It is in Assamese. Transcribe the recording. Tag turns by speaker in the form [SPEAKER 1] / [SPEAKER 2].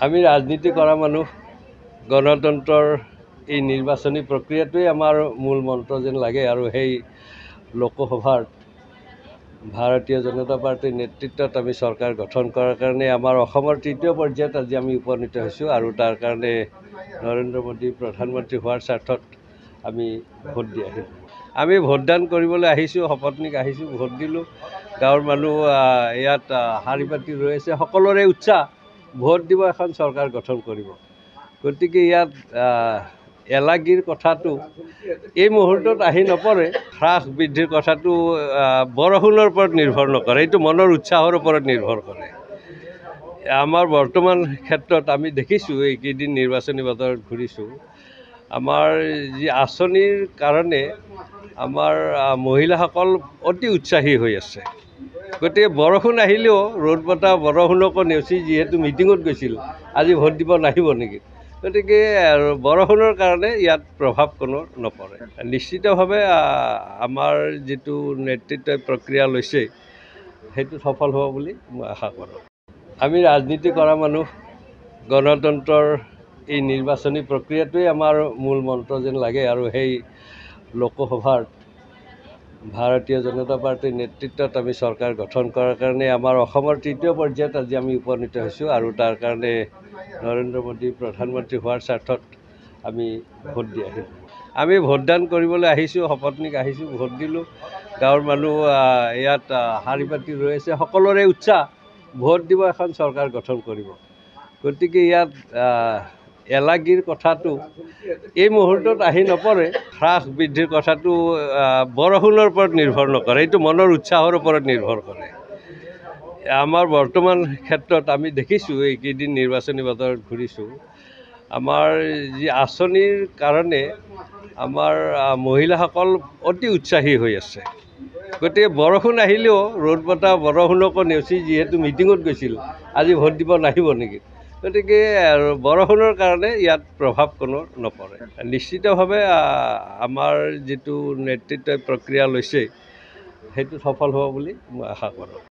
[SPEAKER 1] আমি ৰাজনীতি কৰা মানুহ গণতন্ত্ৰৰ এই নিৰ্বাচনী প্ৰক্ৰিয়াটোৱে আমাৰ মূল মন্ত্ৰ যেন লাগে আৰু সেই লোকসভাৰ ভাৰতীয় জনতা পাৰ্টিৰ নেতৃত্বত আমি চৰকাৰ গঠন কৰাৰ কাৰণে আমাৰ অসমৰ তৃতীয় পৰ্যায়ত আজি আমি উপনীত হৈছোঁ আৰু তাৰ কাৰণে নৰেন্দ্ৰ মোদী প্ৰধানমন্ত্ৰী হোৱাৰ স্বাৰ্থত আমি ভোট দি আহিলোঁ। আমি ভোটদান কৰিবলৈ আহিছোঁ, সপত্নীক আহিছোঁ, ভোট দিলোঁ। গাঁৱৰ মানুহ ইয়াত শাৰী পাতি ৰৈ আছে, সকলোৰে উৎসাহ ভোট দিব, এখন চৰকাৰ গঠন কৰিব। গতিকে ইয়াত এলাগীৰ কথাটো এই মুহূৰ্তত আহি নপৰে। হ্ৰাস বৃদ্ধিৰ কথাটো বৰষুণৰ ওপৰত নিৰ্ভৰ নকৰে, এইটো মনৰ উৎসাহৰ ওপৰত নিৰ্ভৰ কৰে। আমাৰ বৰ্তমান ক্ষেত্ৰত আমি দেখিছোঁ, এইকেইদিন নিৰ্বাচনী বতৰত ঘূৰিছোঁ, আমাৰ যি আঁচনিৰ কাৰণে আমাৰ মহিলাসকল অতি উৎসাহী হৈ আছে। গতিকে বৰষুণ আহিলেও ৰ'দ বতাহ বৰষুণকো নেওচি যিহেতু মিটিঙত গৈছিল, আজি ভোট দিব নাহিব নেকি? গতিকে বৰষুণৰ কাৰণে ইয়াত প্ৰভাৱ কোনো নপৰে। নিশ্চিতভাৱে আমাৰ যিটো নেতৃত্বই প্ৰক্ৰিয়া লৈছে সেইটো সফল হ'ব বুলি মই আশা কৰোঁ। আমি ৰাজনীতি কৰা মানুহ গণতন্ত্ৰৰ এই নিৰ্বাচনী প্ৰক্ৰিয়াটোৱে আমাৰ মূল মন্ত্ৰ যেন লাগে আৰু সেই লোকসভাৰ ভাৰতীয় জনতা পাৰ্টিৰ নেতৃত্বত আমি চৰকাৰ গঠন কৰাৰ কাৰণে আমাৰ অসমৰ তৃতীয় পৰ্যায়ত আজি আমি উপনীত হৈছোঁ আৰু তাৰ কাৰণে নৰেন্দ্ৰ মোদী প্ৰধানমন্ত্ৰী হোৱাৰ স্বাৰ্থত আমি ভোট দি আহিলোঁ। আমি ভোটদান কৰিবলৈ আহিছোঁ, সপত্নীক আহিছোঁ, ভোট দিলোঁ। গাঁৱৰ মানুহ ইয়াত শাৰী পাতি ৰৈ আছে, সকলোৰে উৎসাহ ভোট দিব, এখন চৰকাৰ গঠন কৰিব। গতিকে ইয়াত এলাগীৰ কথাটো এই মুহূৰ্তত আহি নপৰে। হ্ৰাস বৃদ্ধিৰ কথাটো বৰষুণৰ ওপৰত নিৰ্ভৰ নকৰে, এইটো মনৰ উৎসাহৰ ওপৰত নিৰ্ভৰ কৰে। আমাৰ বৰ্তমান ক্ষেত্ৰত আমি দেখিছোঁ, এইকেইদিন নিৰ্বাচনী বতৰত ঘূৰিছোঁ, আমাৰ যি আঁচনিৰ কাৰণে আমাৰ মহিলাসকল অতি উৎসাহী হৈ আছে। গতিকে বৰষুণ আহিলেও ৰ'দ বতাহ বৰষুণকো নেওচি যিহেতু মিটিঙত গৈছিল, আজি ভোট দিব নাহিব নেকি? গতিকে বৰষুণৰ কাৰণে ইয়াত প্ৰভাৱ কোনো নপৰে। নিশ্চিতভাৱে আমাৰ যিটো নেতৃত্বই প্ৰক্ৰিয়া লৈছে সেইটো সফল হ'ব বুলি মই আশা কৰোঁ।